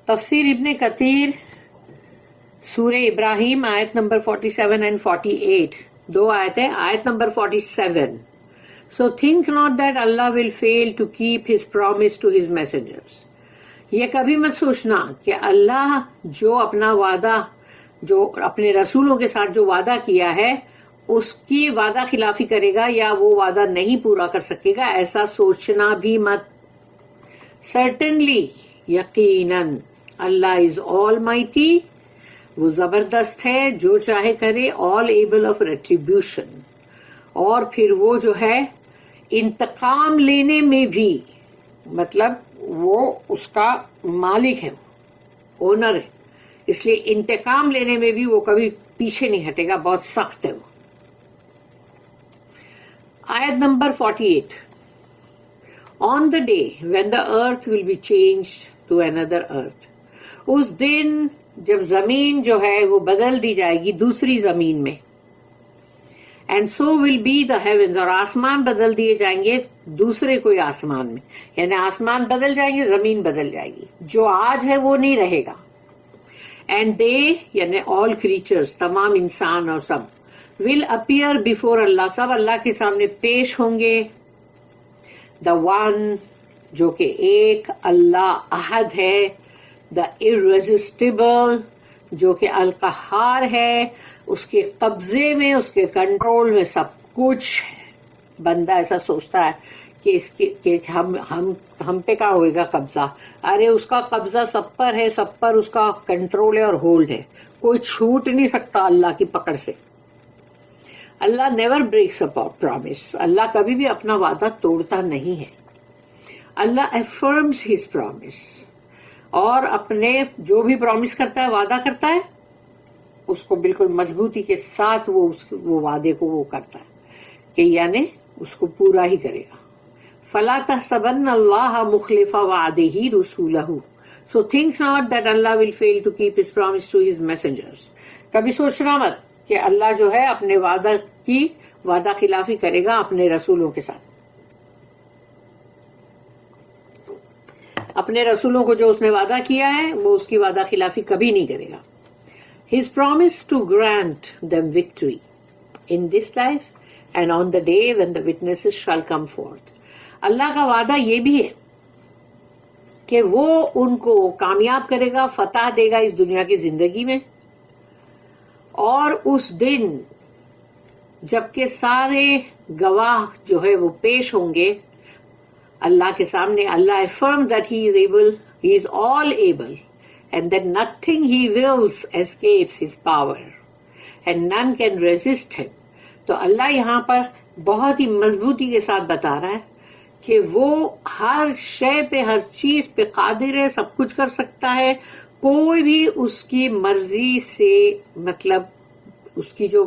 تفسیر ابن کثیر سورہ ابراہیم آیت نمبر 47 اینڈ 48 دو آیتیں. آیت number 47 So think not that Allah will fail to keep his promise to his messengers. یہ کبھی مت سوچنا کہ اللہ جو اپنا وعدہ جو اپنے رسولوں کے ساتھ جو وعدہ کیا ہے اس کی وعدہ خلافی کرے گا یا وہ وعدہ نہیں پورا کر سکے گا، ایسا سوچنا بھی مت. Certainly یقیناً اللہ از آل مائٹی، وہ زبردست ہے، جو چاہے کرے، all able of retribution، اور پھر وہ جو ہے انتقام لینے میں بھی، مطلب وہ اس کا مالک ہے، اونر ہے، اس لیے انتقام لینے میں بھی وہ کبھی پیچھے نہیں ہٹے گا، بہت سخت ہے وہ. آیت number 48 On the day when the earth will be changed to another earth، اس دن جب زمین جو ہے وہ بدل دی جائے گی دوسری زمین میں. And so will be the heavens, اور آسمان بدل دیے جائیں گے دوسرے کوئی آسمان میں، یعنی آسمان بدل جائیں گے، زمین بدل جائے گی، جو آج ہے وہ نہیں رہے گا. اینڈ دے یعنی آل کریچرز، تمام انسان اور سب، ول اپیئر بفور اللہ، سب اللہ کے سامنے پیش ہوں گے. دا ون جو کہ ایک اللہ احد ہے، دا irresistible جو کہ القہار ہے، اس کے قبضے میں، اس کے کنٹرول میں سب کچھ ہے. بندہ ایسا سوچتا ہے کہ ہم پہ کہاں ہوئے گا قبضہ، ارے اس کا قبضہ سب پر ہے، سب پر اس کا کنٹرول ہے اور ہولڈ ہے، کوئی چھوٹ نہیں سکتا اللہ کی پکڑ سے. اللہ نیور بریکس اے پرامس، اللہ کبھی بھی اپنا وعدہ توڑتا نہیں ہے. اللہ افرمز ہز پرامس، اور اپنے جو بھی پرامس کرتا ہے، وعدہ کرتا ہے، اس کو بالکل مضبوطی کے ساتھ وہ وعدے کو وہ کرتا ہے کہ یعنی اس کو پورا ہی کرے گا. فَلَا تَحْسَبَنَّ اللَّهَ مُخْلِفَ وَعْدِهِ رُسُولَهُ So think not that Allah will fail to keep his promise to his messengers. کبھی سوچنا مت کہ اللہ جو ہے اپنے وعدہ خلافی کرے گا اپنے رسولوں کے ساتھ. اپنے رسولوں کو جو اس نے وعدہ کیا ہے وہ اس کی وعدہ خلافی کبھی نہیں کرے گا. His promise to grant them victory in this life and on the day when the witnesses shall come forth. اللہ کا وعدہ یہ بھی ہے کہ وہ ان کو کامیاب کرے گا، فتح دے گا اس دنیا کی زندگی میں، اور اس دن جبکہ سارے گواہ جو ہے وہ پیش ہوں گے اللہ کے سامنے. اللہ affirmed that he is able, he is all able, and that nothing he wills escapes his power, and none can resist him. تو اللہ یہاں پر بہت ہی مضبوطی کے ساتھ بتا رہا ہے کہ وہ ہر شے پہ، ہر چیز پہ قادر ہے، سب کچھ کر سکتا ہے، کوئی بھی اس کی مرضی سے، مطلب اس کی جو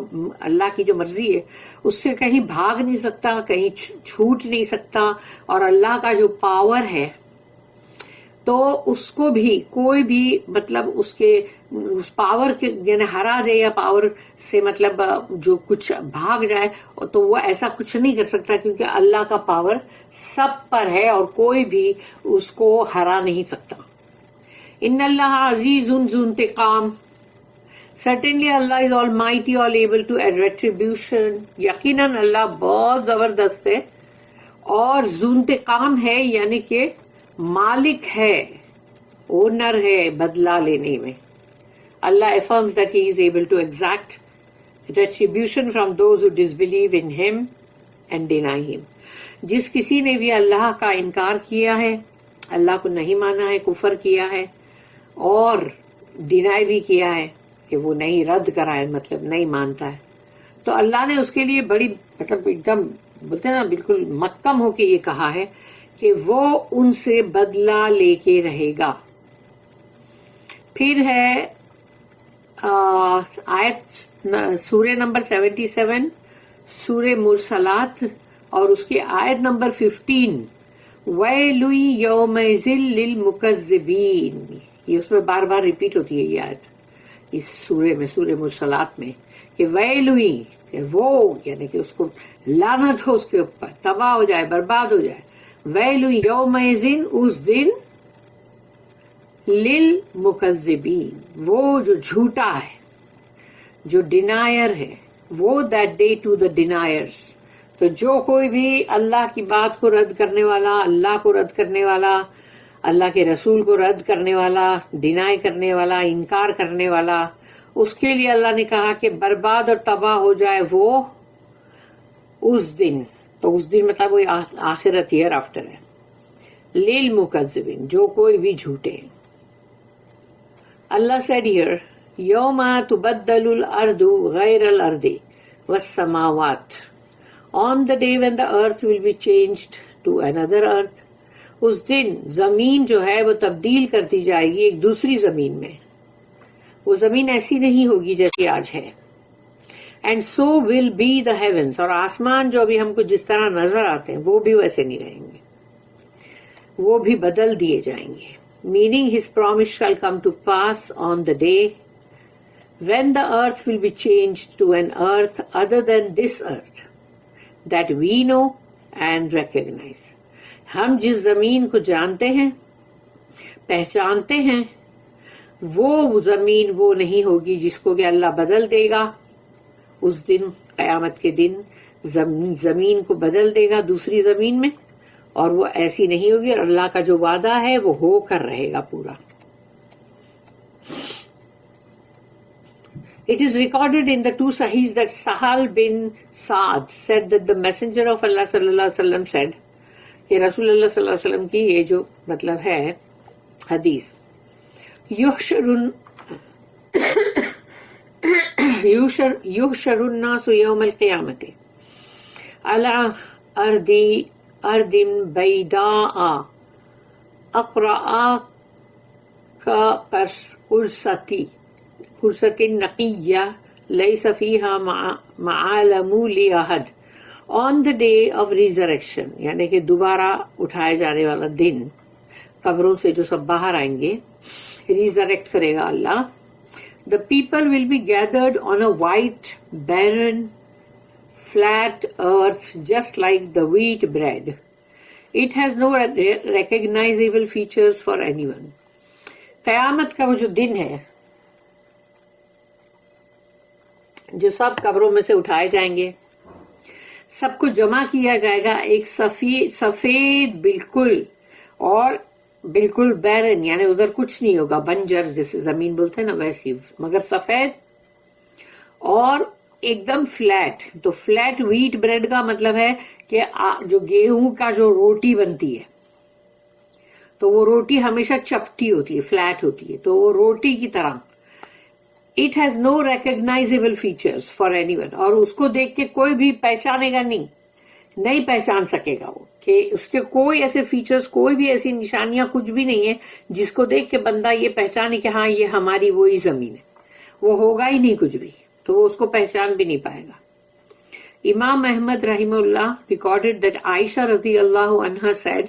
اللہ کی جو مرضی ہے اس سے کہیں بھاگ نہیں سکتا، کہیں چھوٹ نہیں سکتا. اور اللہ کا جو پاور ہے تو اس کو بھی کوئی بھی مطلب اس پاور کے یعنی ہرا دے، یا پاور سے مطلب جو کچھ بھاگ جائے تو وہ ایسا کچھ نہیں کر سکتا، کیونکہ اللہ کا پاور سب پر ہے اور کوئی بھی اس کو ہرا نہیں سکتا. ان اللہ عزیز ذو انتقام، Certainly Allah is almighty, all able to add retribution. یقیناً اللہ بہت زبردست ہے اور ذو انتقام ہے، یعنی کہ مالک ہے، اونر ہے بدلہ لینے میں. Allah affirms that he is able to exact retribution from those who disbelieve in him and deny him. جس کسی نے بھی اللہ کا انکار کیا ہے، اللہ کو نہیں مانا ہے، کفر کیا ہے اور ڈینائی بھی کیا ہے کہ وہ نہیں رد کرا ہے، مطلب نہیں مانتا ہے، تو اللہ نے اس کے لیے بڑی مطلب ایک دم بولتے ہیں نا بالکل محکم ہو کے یہ کہا ہے کہ وہ ان سے بدلہ لے کے رہے گا. پھر ہے آیت سورہ نمبر 77 سورہ مرسلات اور اس کی آیت نمبر 15 وَيْلٌ يَوْمَئِذٍ لِّلْمُكَذِّبِينَ. یہ اس میں بار بار ریپیٹ ہوتی ہے یہ آیت اس سورے میں، سورہ مرسلات میں، کہ ویلوئی، کہ وہ یعنی کہ اس کو لعنت ہو، اس کے اوپر تباہ ہو جائے، برباد ہو جائے. ویلوئی یومئذ، اس دن، للمکذبین، وہ جو جھوٹا ہے، جو ڈینائر ہے، وہ دیٹ ڈے ٹو دا ڈینائرز. تو جو کوئی بھی اللہ کی بات کو رد کرنے والا، اللہ کو رد کرنے والا، اللہ کے رسول کو رد کرنے والا، ڈینائی کرنے والا، انکار کرنے والا، اس کے لیے اللہ نے کہا کہ برباد اور تباہ ہو جائے وہ اس دن. تو اس دن مطلب وہ آخرت ہیئر آفٹر ہے. للمکذبین، جو کوئی بھی جھوٹے. اللہ said here یوم تبدل الارض غیر الارض والسماوات. On the day when the earth will be changed to another earth. اس دن زمین جو ہے وہ تبدیل کر دی جائے گی ایک دوسری زمین میں. وہ زمین ایسی نہیں ہوگی جیسی آج ہے. And so will be the heavens, اور آسمان جو ابھی ہم کو جس طرح نظر آتے ہیں وہ بھی ویسے نہیں رہیں گے، وہ بھی بدل دیے جائیں گے. Meaning his promise shall come to pass on the day when the earth will be changed to an earth other than this earth that we know and recognize. ہم جس زمین کو جانتے ہیں، پہچانتے ہیں، وہ زمین وہ نہیں ہوگی جس کو کہ اللہ بدل دے گا. اس دن قیامت کے دن زمین کو بدل دے گا دوسری زمین میں، اور وہ ایسی نہیں ہوگی، اور اللہ کا جو وعدہ ہے وہ ہو کر رہے گا پورا. It is recorded in the two Sahihs that Sahal bin Sa'd said that the Messenger of Allah sallallahu alaihi wasallam said کہ رسول اللہ صلی اللہ علیہ وسلم کی یہ جو مطلب ہے حدیث، یحشر الناس یوم القیامت علی ارض بیضاء اقرعا قرصۃ نقیہ لیس فیہا معالم لأحد. آن دا ڈے آف ریزریکشن، یعنی کہ دوبارہ اٹھائے جانے والا دن، قبروں سے جو سب باہر آئیں گے، ریزریکٹ کرے گا اللہ. The people will be gathered on a white barren flat earth just like the wheat bread. It has no recognizable features for anyone. قیامت کا وہ جو دن ہے، جو سب قبروں میں سے اٹھائے جائیں گے، سب کو جمع کیا جائے گا ایک سفید بالکل، اور بالکل بیرن، یعنی ادھر کچھ نہیں ہوگا، بنجر جیسے زمین بولتے ہیں نا ویسی، مگر سفید اور ایک دم فلیٹ. تو فلیٹ ویٹ بریڈ کا مطلب ہے کہ جو گیہوں کا جو روٹی بنتی ہے، تو وہ روٹی ہمیشہ چپٹی ہوتی ہے، فلیٹ ہوتی ہے، تو وہ روٹی کی طرح. It has no recognisable features for anyone, اور اس کو دیکھ کے کوئی بھی پہچانے گا نہیں پہچان سکے گا وہ، کہ اس کے کوئی ایسے فیچرز، کوئی بھی ایسی نشانیاں کچھ بھی نہیں ہے جس کو دیکھ کے بندہ یہ پہچانے کہ ہاں یہ ہماری وہی زمین ہے. وہ ہوگا ہی نہیں کچھ بھی، تو وہ اس کو پہچان بھی نہیں پائے گا. امام احمد رحمہ اللہ ریکارڈڈ دیٹ عائشہ رضی اللہ عنہا said,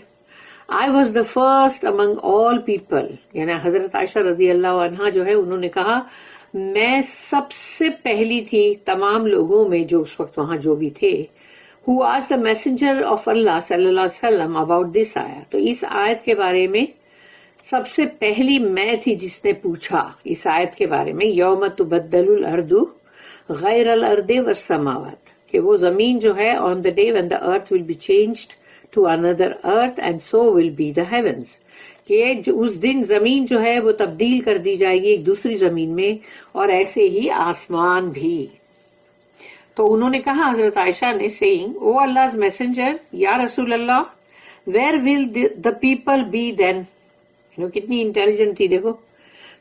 I was the first among all people. یعنی حضرت عائشہ رضی اللہ عنہا جو ہے انہوں نے کہا میں سب سے پہلی تھی تمام لوگوں میں جو اس وقت وہاں جو بھی تھے. who asked the messenger of Allah صلی اللہ علیہ وسلم about this آیا. تو اس آیت کے بارے میں سب سے پہلی میں تھی جس نے پوچھا اس آیت کے بارے میں، یوم تبدل الارض غیر الارض والسماوات، کہ وہ زمین جو ہے on the day when the earth will be changed to another earth and so will be the heavens، کہ اس دن زمین جو ہے وہ تبدیل کر دی جائے گی ایک دوسری زمین میں، اور ایسے ہی آسمان بھی. تو انہوں نے کہا حضرت عائشہ نے saying, O Allah's messenger، یا رسول اللہ، where will the people be then؟ کتنی انٹیلیجنٹ تھی دیکھو،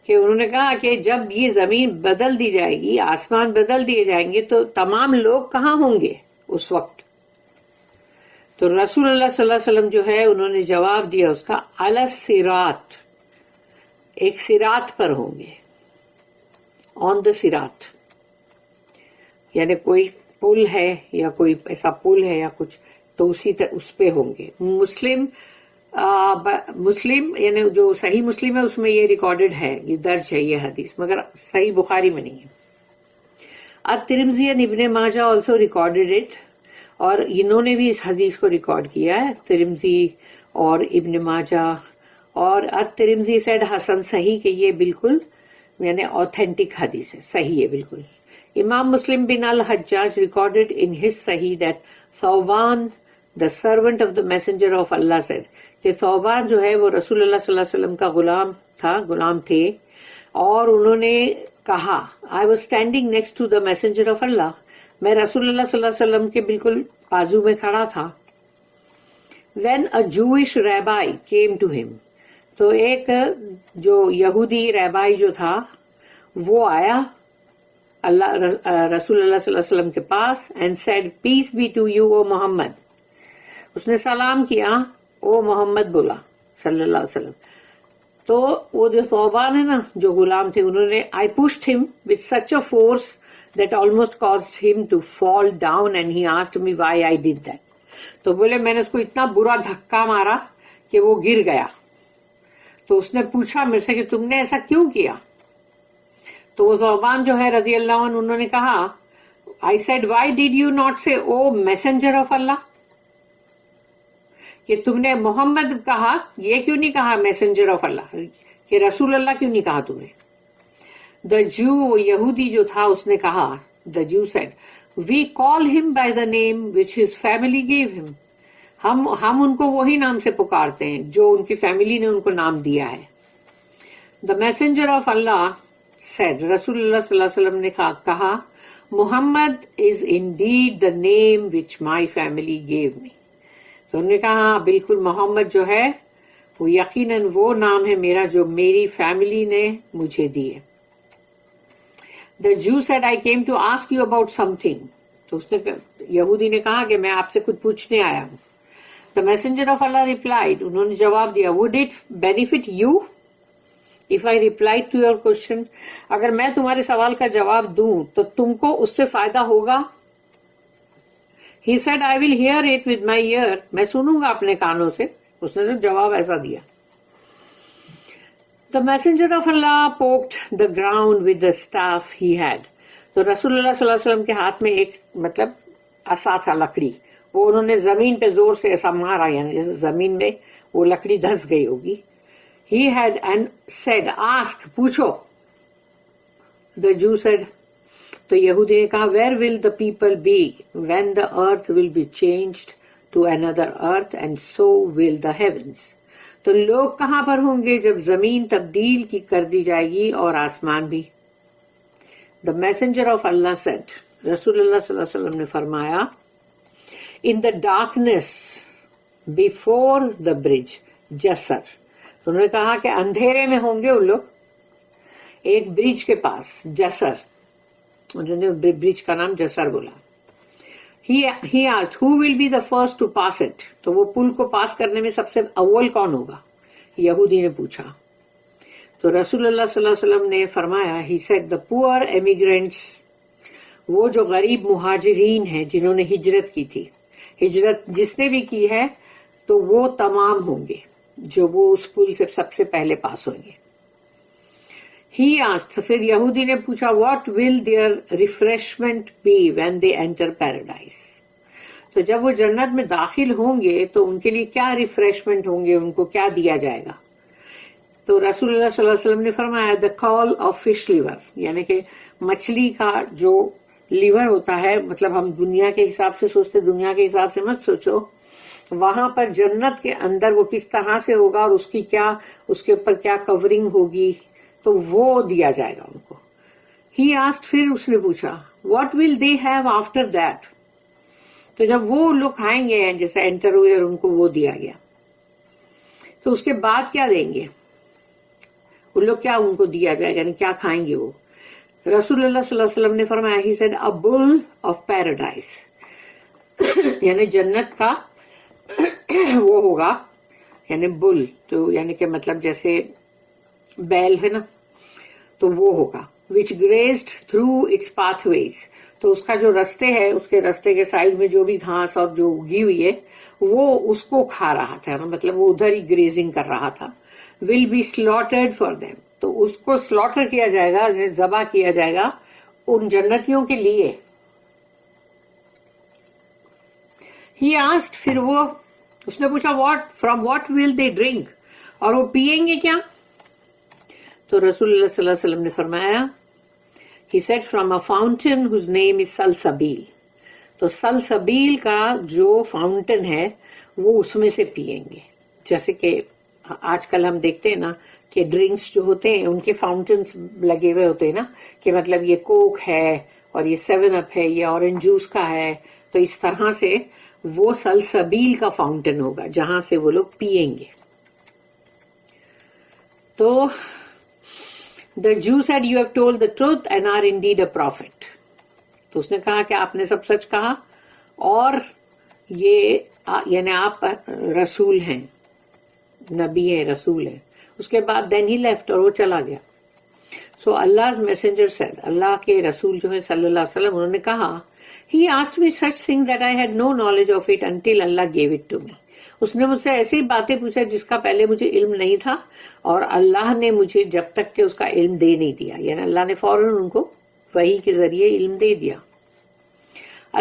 کہ انہوں نے کہا کہ جب یہ زمین بدل دی جائے گی، آسمان بدل دیے جائیں گے، تو تمام لوگ کہاں ہوں گے اس وقت؟ تو رسول اللہ صلی اللہ علیہ وسلم جو ہے انہوں نے جواب دیا اس کا، علی الصراط، ایک صراط پر ہوں گے، آن دا صراط، یعنی کوئی پل ہے یا کوئی ایسا پل ہے یا کچھ، تو اسی اس پہ ہوں گے. مسلم یعنی جو صحیح مسلم ہے اس میں یہ ریکارڈڈ ہے، یہ درج ہے یہ حدیث، مگر صحیح بخاری میں نہیں ہے. الترمذی اور ابن ماجہ آلسو ریکارڈڈ اٹ، اور انہوں نے بھی اس حدیث کو ریکارڈ کیا ہے، ترمذی اور ابن ماجہ اور at-Tirmidhi said حسن صحیح کہ یہ بالکل یعنی authentic حدیث ہے, صحیح ہے بالکل. Imam Muslim bin al-Hajjaj recorded in his Sahih that Thawban, the servant of the messenger of Allah, said کہ ثوبان جو ہے وہ رسول اللہ صلی اللہ علیہ وسلم کا غلام تھے, اور انہوں نے کہا I was standing next to the messenger of Allah, میں رسول اللہ صلی اللہ علیہ وسلم کے بالکل بازو میں کھڑا تھا. When a Jewish rabbi came to him, تو ایک جو یہودی ریبائی جو تھا وہ آیا رسول اللہ صلی اللہ علیہ وسلم کے پاس and said peace be to you O Muhammad. اس نے سلام کیا, او محمد بولا صلی اللہ علیہ وسلم. تو وہ جو ثوبان ہے نا جو غلام تھے, انہوں نے I pushed him with such a force that almost caused him to fall down and he asked me why I did that. تو بولے میں نے اس کو اتنا برا دھکا مارا کہ وہ گر گیا. تو اس نے پوچھا میرے سے کہ تم نے ایسا کیوں کیا؟ تو وہ ثوبان جو ہے رضی اللہ عنہ انہوں نے کہا I said why did you not say oh messenger of Allah, کہ تم نے محمد کہا, یہ کیوں نہیں کہا میسنجر آف اللہ, کہ رسول اللہ کیوں نہیں کہا تم نے؟ دا جو, وہ یہودی جو تھا اس نے کہا, دا جو said we call him by the name which his family gave him. ہم ان کو وہی نام سے پکارتے ہیں جو ان کی فیملی نے ان کو نام دیا ہے. The messenger of Allah said, رسول اللہ صلی اللہ علیہ وسلم نے کہا محمد is indeed the name which my family gave me. تو انہوں نے کہا بالکل محمد جو ہے وہ یقیناً وہ نام ہے میرا جو میری فیملی نے مجھے دیے. The Jew said I came to ask you about something. تو اس نے یہودی نے کہا کہ میں آپ سے کچھ پوچھنے آیا ہوں. The messenger of Allah replied, انہوں نے جواب دیا would it benefit you if I replied to your question. اگر میں تمہارے سوال کا جواب دوں تو تم کو اس سے فائدہ ہوگا؟ He said I will hear it with my ear. میں سنوں گا اپنے کانوں سے. اس نے تو جواب ایسا دیا. The messenger of Allah poked the ground with the staff he had. تو رسول اللہ صلی اللہ علیہ وسلم کے ہاتھ میں ایک مطلب عصا تھا لکڑی, وہ انہوں نے زمین پہ زور سے ایسا مارا, یعنی جیسے زمین میں وہ لکڑی دھس گئی ہوگی. He had and said ask, پوچھو. The Jew said, تو یہودی نے کہا where will the people be when the earth will be changed to another earth and so will the heavens. تو لوگ کہاں پر ہوں گے جب زمین تبدیل کی کر دی جائے گی اور آسمان بھی. The messenger of Allah said, رسول اللہ صلی اللہ علیہ وسلم نے فرمایا in the darkness before the bridge جسر. تو انہوں نے کہا کہ اندھیرے میں ہوں گے وہ لوگ ایک برج کے پاس, جسر. انہوں نے برج کا نام جسر بولا. He asked who will be the first to pass it. تو وہ پل کو پاس کرنے میں سب سے اول کون ہوگا, یہودی نے پوچھا. تو رسول اللہ صلی اللہ علیہ وسلم نے فرمایا he said the poor immigrants, وہ جو غریب مہاجرین ہیں جنہوں نے ہجرت کی تھی, ہجرت جس نے بھی کی ہے تو وہ تمام ہوں گے جو وہ اس پل سے سب سے پہلے پاس ہوئیں گے. He asked, پھر یہودی نے پوچھا what will their refreshment be when they enter paradise. تو جب وہ جنت میں داخل ہوں گے تو ان کے لیے کیا ریفریشمنٹ ہوں گے, ان کو کیا دیا جائے گا؟ تو رسول اللہ صلی اللہ علیہ وسلم نے فرمایا the call of fish liver, یعنی کہ مچھلی کا جو لیور ہوتا ہے, مطلب ہم دنیا کے حساب سے سوچتے, دنیا کے حساب سے مت سوچو, وہاں پر جنت کے اندر وہ کس طرح سے ہوگا اور اس کی کیا, اس کے اوپر کیا کورنگ ہوگی, تو وہ دیا جائے گا ان کو. He asked, پھر اس نے پوچھا what will they have after that. تو جب وہ لوگ کھائیں گے جیسے انٹر ہوئے اور ان کو وہ دیا گیا تو اس کے بعد کیا دیں گے وہ لوگ, کیا ان کو دیا جائے گا, یعنی کیا کھائیں گے وہ؟ رسول اللہ صلی اللہ علیہ وسلم نے فرمایا he said a bull of paradise, یعنی جنت کا وہ ہوگا, یعنی بل تو یعنی کہ مطلب جیسے بیل ہے نا, تو وہ ہوگا which grazed through its pathways. تو اس کا جو رستے ہے, اس کے رستے کے سائڈ میں جو بھی گھاس اور جو اگی ہوئی ہے وہ اس کو کھا رہا تھا, مطلب وہ ادھر ہی گریزنگ کر رہا تھا. will be slaughtered for them. تو اس کو سلاٹر کیا جائے گا, ذبح کیا جائے گا ان جنتیوں کے لیے. He asked, پھر وہ اس نے پوچھا from what will they drink, اور وہ پیئیں گے کیا؟ تو رسول اللہ صلی اللہ علیہ وسلم نے فرمایا he said from a fountain whose name is سلسبیل. تو سلسبیل کا جو فاؤنٹن ہے وہ اس میں سے پیئیں گے. جیسے کہ آج کل ہم دیکھتے ہیں نا کہ ڈرنکس جو ہوتے ہیں ان کے فاؤنٹنس لگے ہوئے ہوتے ہیں نا، کہ مطلب یہ کوک ہے اور یہ 7 اپ ہے، یہ اورنج جوس کا ہے. تو اس طرح سے وہ سلسبیل کا فاؤنٹن ہوگا جہاں سے وہ لوگ پیئیں گے. تو the Jew said you have told the truth and are indeed a prophet. تو اس نے کہا کہ آپ نے سب سچ کہا اور یہ یعنی آپ رسول ہیں، نبی ہیں، رسول ہیں. اس کے بعد then he left اور وہ چلا گیا. So Allah's messenger said, اللہ کے رسول جو ہے صلی اللہ علیہ وسلم انہوں نے کہا he asked me such things that I had no knowledge of it until Allah gave it to me. اس نے مجھ سے ایسی باتیں پوچھا جس کا پہلے مجھے علم نہیں تھا اور اللہ نے مجھے جب تک کہ اس کا علم دے نہیں دیا، یعنی اللہ نے فوراً ان کو وحی کے ذریعے علم دے دیا.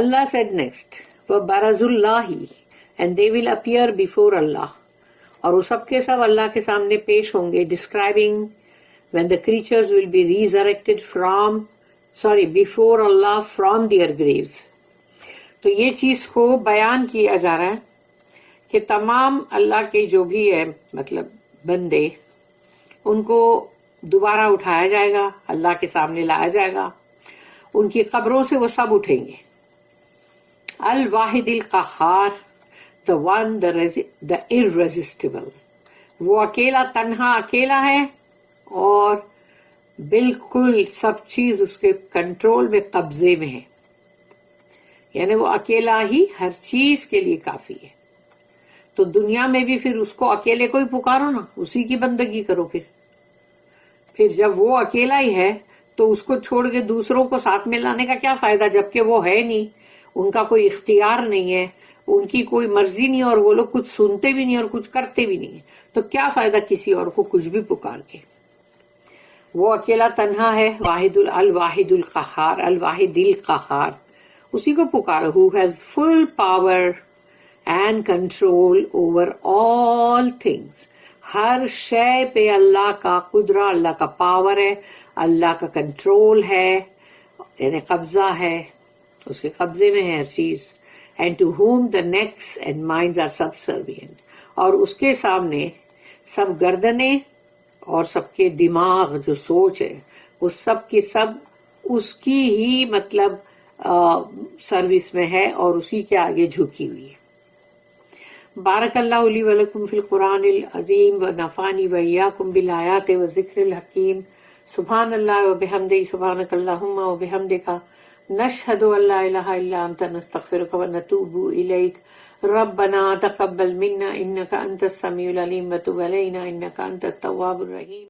اللہ said next وَبَرَزُ اللَّهِ and they will appear before Allah. اور وہ سب کے سب اللہ کے سامنے پیش ہوں گے. describing when the creatures will be resurrected before Allah from their graves. تو یہ چیز کو بیان کیا جا رہا ہے کہ تمام اللہ کے جو بھی ہے مطلب بندے، ان کو دوبارہ اٹھایا جائے گا، اللہ کے سامنے لایا جائے گا، ان کی قبروں سے وہ سب اٹھیں گے. الواحد القہار، the one, the irresistible. وہ اکیلا، تنہا اکیلا ہے اور بالکل سب چیز اس کے کنٹرول میں، قبضے میں ہے. یعنی وہ اکیلا ہی ہر چیز کے لیے کافی ہے. تو دنیا میں بھی پھر اس کو اکیلے کو ہی پکارو نا، اسی کی بندگی کرو. پھر جب وہ اکیلا ہی ہے تو اس کو چھوڑ کے دوسروں کو ساتھ میں لانے کا کیا فائدہ، جبکہ وہ ہے نہیں، ان کا کوئی اختیار نہیں ہے، ان کی کوئی مرضی نہیں، اور وہ لوگ کچھ سنتے بھی نہیں اور کچھ کرتے بھی نہیں. تو کیا فائدہ کسی اور کو کچھ بھی پکار کے. وہ اکیلا تنہا ہے، الواحد القہار، الواحد القہار، اسی کو پکارو. who has full power and control over all things. ہر شے پہ اللہ کا قدرہ، اللہ کا پاور ہے، اللہ کا کنٹرول ہے، یعنی قبضہ ہے، اس کے قبضے میں ہے ہر چیز. and to whom the necks and minds are subservient. اور اس کے سامنے سب گردنیں اور سب کے دماغ جو سوچ ہے وہ سب کی سب اس کی ہی مطلب سروس میں ہے اور اسی کے آگے جھکی ہوئی ہے. بارک اللہ لی ولکم فی القرآن العظیم ونفعنی وإیاکم بالآیات والذکر الحکیم. سبحان اللہ وبحمدہ، سبحانک اللہم وبحمدک، نشہد ان لا الہ الا انت، نستغفرک ونتوب الیک. ربنا تقبل منا انک انت السمیع العلیم وتب علینا انک انت التواب الرحیم.